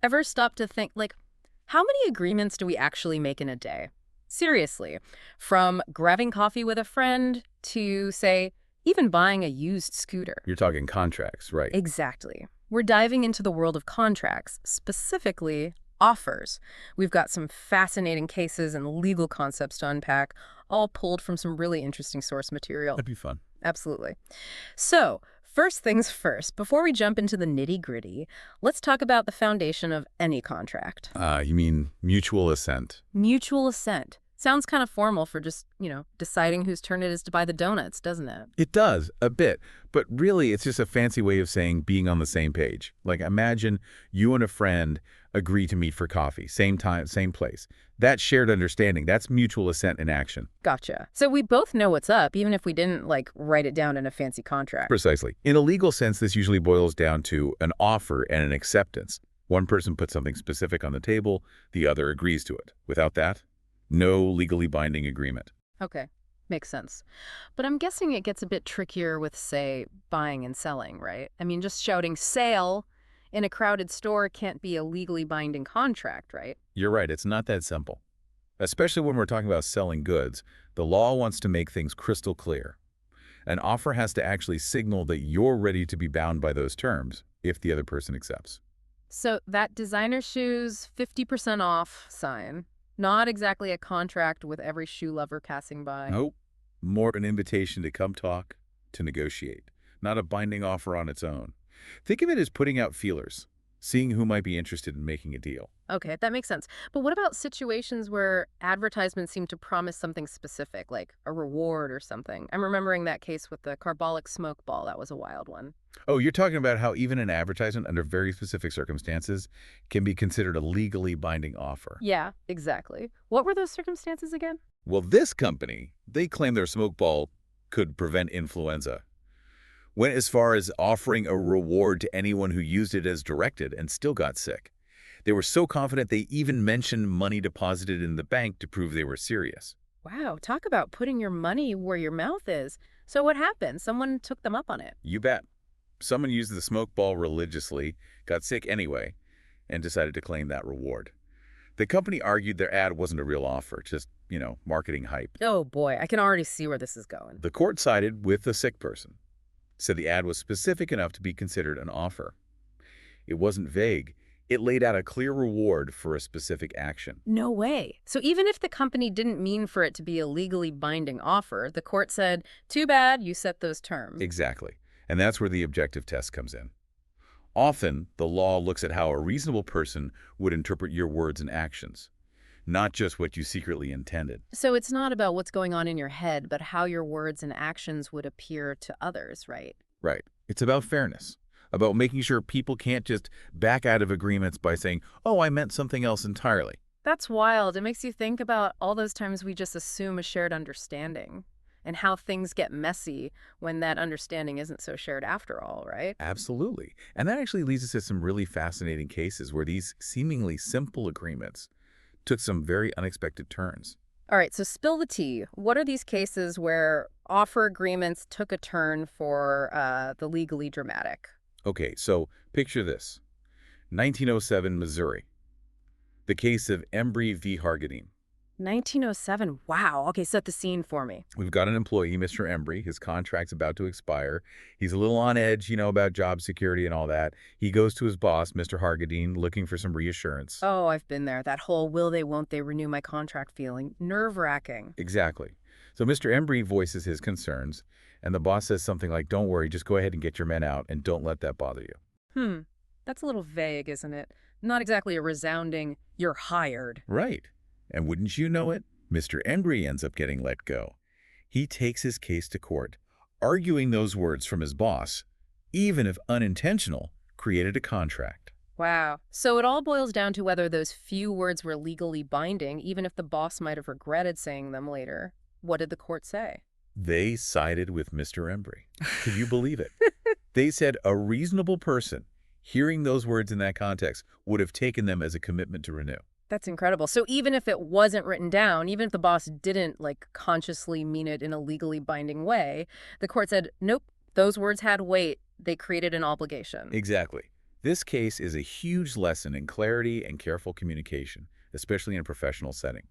Ever stop to think, like, how many agreements do we actually make in a day? Seriously, from grabbing coffee with a friend to, say, even buying a used scooter. You're talking contracts, right? Exactly. We're diving into the world of contracts, specifically offers. We've got some fascinating cases and legal concepts to unpack, all pulled from some really interesting source material. That'd be fun. Absolutely. So, first things first, before we jump into the nitty-gritty, let's talk about the foundation of any contract. You mean mutual assent? Mutual assent. Sounds kind of formal for just, deciding whose turn it is to buy the donuts, doesn't it? It does, a bit. But really, it's just a fancy way of saying being on the same page. Like, imagine you and a friend agree to meet for coffee, same time, same place. That shared understanding, that's mutual assent in action. Gotcha. So we both know what's up, even if we didn't, write it down in a fancy contract. Precisely. In a legal sense, this usually boils down to an offer and an acceptance. One person puts something specific on the table, the other agrees to it. Without that, no legally binding agreement. Okay. Makes sense. But I'm guessing it gets a bit trickier with, say, buying and selling, right? I mean, just shouting sale in a crowded store can't be a legally binding contract, right? You're right, it's not that simple. Especially when we're talking about selling goods, the law wants to make things crystal clear. An offer has to actually signal that you're ready to be bound by those terms if the other person accepts. So that designer shoes 50% off sign, not exactly a contract with every shoe lover passing by. Nope. More an invitation to come talk, to negotiate, not a binding offer on its own. Think of it as putting out feelers, seeing who might be interested in making a deal. Okay, that makes sense. But what about situations where advertisements seem to promise something specific, like a reward or something? I'm remembering that case with the carbolic smoke ball. That was a wild one. Oh, you're talking about how even an advertisement under very specific circumstances can be considered a legally binding offer. Yeah, exactly. What were those circumstances again? Well, this company, they claim their smoke ball could prevent influenza. Went as far as offering a reward to anyone who used it as directed and still got sick. They were so confident they even mentioned money deposited in the bank to prove they were serious. Wow, talk about putting your money where your mouth is. So what happened? Someone took them up on it. You bet. Someone used the smoke ball religiously, got sick anyway, and decided to claim that reward. The company argued their ad wasn't a real offer, just, marketing hype. Oh boy, I can already see where this is going. The court sided with the sick person, said the ad was specific enough to be considered an offer. It wasn't vague. It laid out a clear reward for a specific action. No way. So even if the company didn't mean for it to be a legally binding offer, the court said, too bad, you set those terms. Exactly. And that's where the objective test comes in. Often, the law looks at how a reasonable person would interpret your words and actions, not just what you secretly intended. So it's not about what's going on in your head, but how your words and actions would appear to others, right? Right. It's about fairness, about making sure people can't just back out of agreements by saying, oh, I meant something else entirely. That's wild. It makes you think about all those times we just assume a shared understanding and how things get messy when that understanding isn't so shared after all, right? Absolutely. And that actually leads us to some really fascinating cases where these seemingly simple agreements took some very unexpected turns. All right, so spill the tea. What are these cases where offer agreements took a turn for the legally dramatic? Okay, so picture this. 1907, Missouri. The case of Embry v. Hargadine. 1907. Wow. Okay, set the scene for me. We've got an employee, Mr. Embry. His contract's about to expire. He's a little on edge, about job security and all that. He goes to his boss, Mr. Hargadine, looking for some reassurance. Oh, I've been there. That whole will they, won't they renew my contract feeling. Nerve-wracking. Exactly. So Mr. Embry voices his concerns, and the boss says something like, don't worry, just go ahead and get your men out, and don't let that bother you. That's a little vague, isn't it? Not exactly a resounding, you're hired. Right. And wouldn't you know it, Mr. Embry ends up getting let go. He takes his case to court, arguing those words from his boss, even if unintentional, created a contract. Wow. So it all boils down to whether those few words were legally binding, even if the boss might have regretted saying them later. What did the court say? They sided with Mr. Embry. Can you believe it? They said a reasonable person, hearing those words in that context, would have taken them as a commitment to renew. That's incredible. So even if it wasn't written down, even if the boss didn't consciously mean it in a legally binding way, the court said, nope, those words had weight. They created an obligation. Exactly. This case is a huge lesson in clarity and careful communication, especially in a professional setting.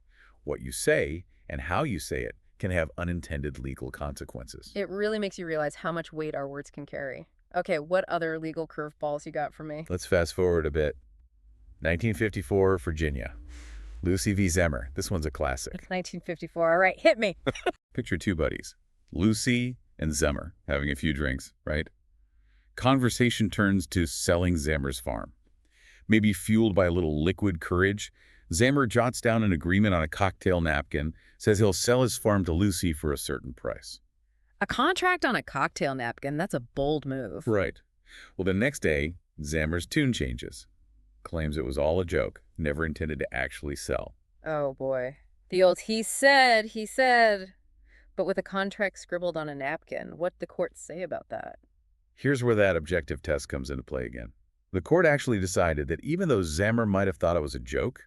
What you say and how you say it can have unintended legal consequences. It really makes you realize how much weight our words can carry. Okay, what other legal curveballs you got for me? Let's fast forward a bit. 1954, Virginia. Lucy v. Zemmer. This one's a classic. It's 1954. All right, hit me. Picture two buddies, Lucy and Zemmer, having a few drinks, right? Conversation turns to selling Zemmer's farm. Maybe fueled by a little liquid courage, Zemmer jots down an agreement on a cocktail napkin, says he'll sell his farm to Lucy for a certain price. A contract on a cocktail napkin, that's a bold move. Right. Well, the next day, Zemmer's tune changes. Claims it was all a joke, never intended to actually sell. Oh, boy. The old he said. But with a contract scribbled on a napkin, what'd the court say about that? Here's where that objective test comes into play again. The court actually decided that even though Zemmer might have thought it was a joke,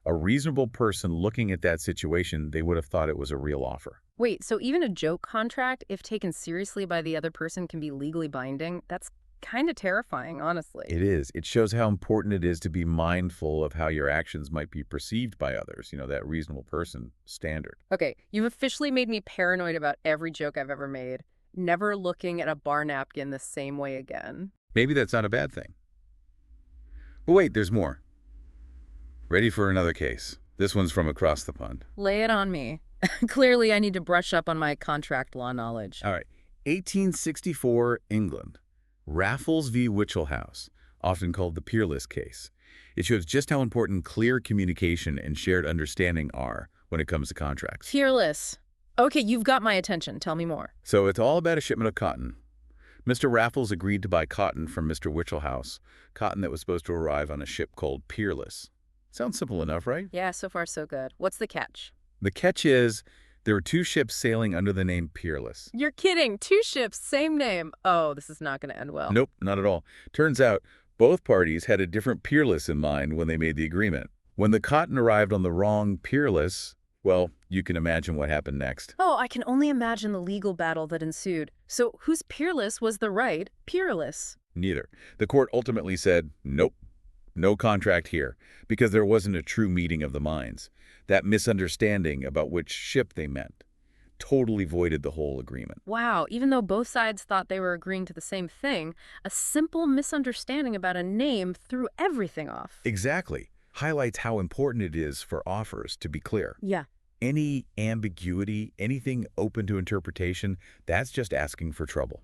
a reasonable person looking at that situation, they would have thought it was a real offer. Wait, so even a joke contract, if taken seriously by the other person, can be legally binding? That's kind of terrifying, honestly. It is. It shows how important it is to be mindful of how your actions might be perceived by others, that reasonable person standard. Okay, you've officially made me paranoid about every joke I've ever made. Never looking at a bar napkin the same way again. Maybe that's not a bad thing. But wait, there's more. Ready for another case. This one's from across the pond. Lay it on me. Clearly, I need to brush up on my contract law knowledge. All right. 1864, England. Raffles v. Winchell House, often called the Peerless case. It shows just how important clear communication and shared understanding are when it comes to contracts. Fearless. Okay, you've got my attention. Tell me more. So it's all about a shipment of cotton. Mr. Raffles agreed to buy cotton from Mr. Winchell House, cotton that was supposed to arrive on a ship called Peerless. Sounds simple enough, right? Yeah, so far so good. What's the catch? The catch is there were two ships sailing under the name Peerless. You're kidding. Two ships, same name. Oh, this is not going to end well. Nope, not at all. Turns out both parties had a different Peerless in mind when they made the agreement. When the cotton arrived on the wrong Peerless, well, you can imagine what happened next. Oh, I can only imagine the legal battle that ensued. So whose Peerless was the right Peerless? Neither. The court ultimately said, nope, no contract here, because there wasn't a true meeting of the minds. That misunderstanding about which ship they meant totally voided the whole agreement. Wow, even though both sides thought they were agreeing to the same thing, a simple misunderstanding about a name threw everything off. Exactly. Highlights how important it is for offers to be clear. Yeah. Any ambiguity, anything open to interpretation, that's just asking for trouble.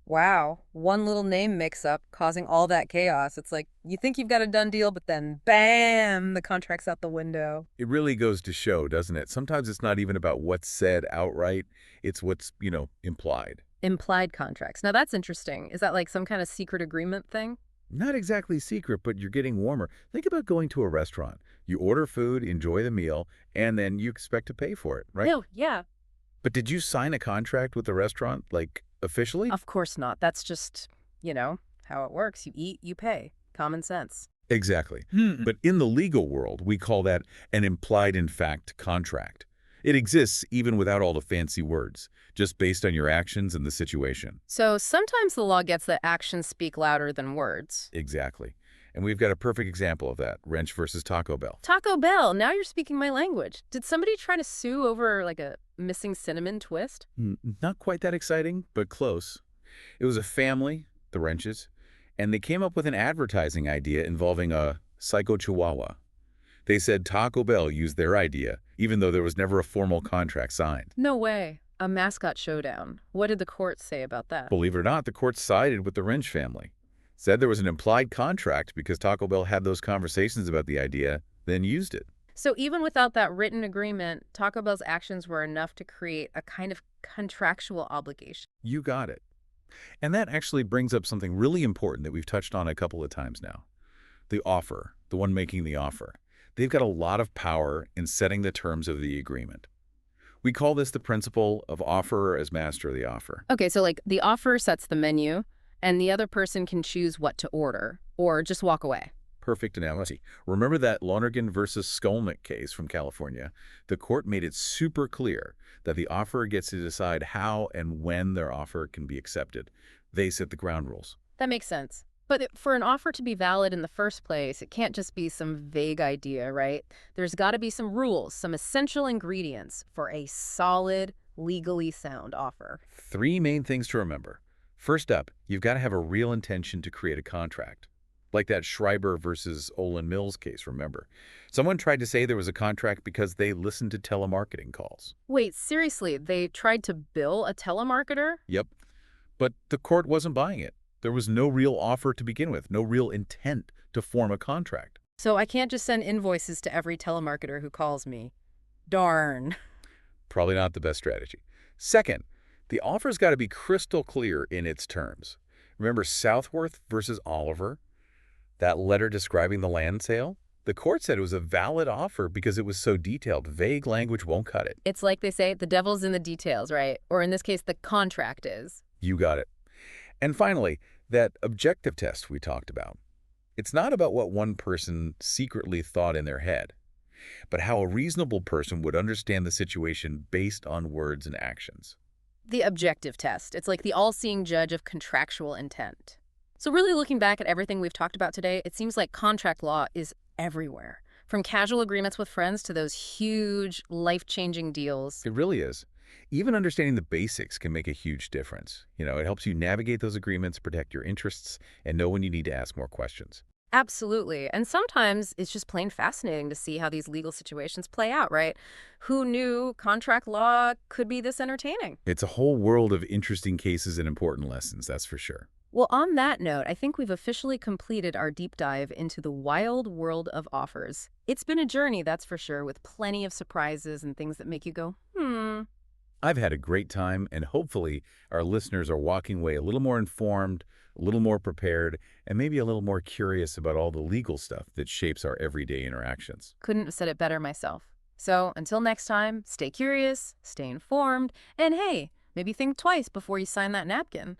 Wow, one little name mix-up causing all that chaos. It's like, you think you've got a done deal, but then, bam, the contract's out the window. It really goes to show, doesn't it? Sometimes it's not even about what's said outright. It's what's, implied. Implied contracts. Now, that's interesting. Is that like some kind of secret agreement thing? Not exactly secret, but you're getting warmer. Think about going to a restaurant. You order food, enjoy the meal, and then you expect to pay for it, right? No, yeah. But did you sign a contract with the restaurant, officially? Of course not. That's just, how it works. You eat, you pay. Common sense. Exactly. But in the legal world, we call that an implied-in-fact contract. It exists even without all the fancy words, just based on your actions and the situation. So sometimes the law gets that actions speak louder than words. Exactly. And we've got a perfect example of that, Wrench versus Taco Bell. Taco Bell, now you're speaking my language. Did somebody try to sue over, a missing cinnamon twist? Not quite that exciting, but close. It was a family, the Wrenches, and they came up with an advertising idea involving a psycho chihuahua. They said Taco Bell used their idea, even though there was never a formal contract signed. No way. A mascot showdown. What did the court say about that? Believe it or not, the court sided with the Wrench family. Said there was an implied contract because Taco Bell had those conversations about the idea, then used it. So even without that written agreement, Taco Bell's actions were enough to create a kind of contractual obligation. You got it. And that actually brings up something really important that we've touched on a couple of times now. The offer, the one making the offer. They've got a lot of power in setting the terms of the agreement. We call this the principle of offerer as master of the offer. Okay, so the offer sets the menu, and the other person can choose what to order, or just walk away. Perfect analogy. Remember that Lonergan versus Skolnick case from California? The court made it super clear that the offerer gets to decide how and when their offer can be accepted. They set the ground rules. That makes sense. But for an offer to be valid in the first place, it can't just be some vague idea, right? There's got to be some rules, some essential ingredients for a solid, legally sound offer. Three main things to remember. First up, you've got to have a real intention to create a contract. Like that Schreiber versus Olin Mills case, remember? Someone tried to say there was a contract because they listened to telemarketing calls. Wait, seriously, they tried to bill a telemarketer? Yep. But the court wasn't buying it. There was no real offer to begin with, no real intent to form a contract. So I can't just send invoices to every telemarketer who calls me. Darn. Probably not the best strategy. Second, the offer's got to be crystal clear in its terms. Remember Southworth versus Oliver? That letter describing the land sale? The court said it was a valid offer because it was so detailed. Vague language won't cut it. It's like they say, the devil's in the details, right? Or in this case, the contract is. You got it. And finally, that objective test we talked about. It's not about what one person secretly thought in their head, but how a reasonable person would understand the situation based on words and actions. The objective test. It's like the all-seeing judge of contractual intent. So really looking back at everything we've talked about today, it seems like contract law is everywhere. From casual agreements with friends to those huge, life-changing deals. It really is. Even understanding the basics can make a huge difference. It helps you navigate those agreements, protect your interests, and know when you need to ask more questions. Absolutely. And sometimes it's just plain fascinating to see how these legal situations play out, right? Who knew contract law could be this entertaining? It's a whole world of interesting cases and important lessons, that's for sure. Well, on that note, I think we've officially completed our deep dive into the wild world of offers. It's been a journey, that's for sure, with plenty of surprises and things that make you go, I've had a great time, and hopefully our listeners are walking away a little more informed, a little more prepared, and maybe a little more curious about all the legal stuff that shapes our everyday interactions. Couldn't have said it better myself. So until next time, stay curious, stay informed, and hey, maybe think twice before you sign that napkin.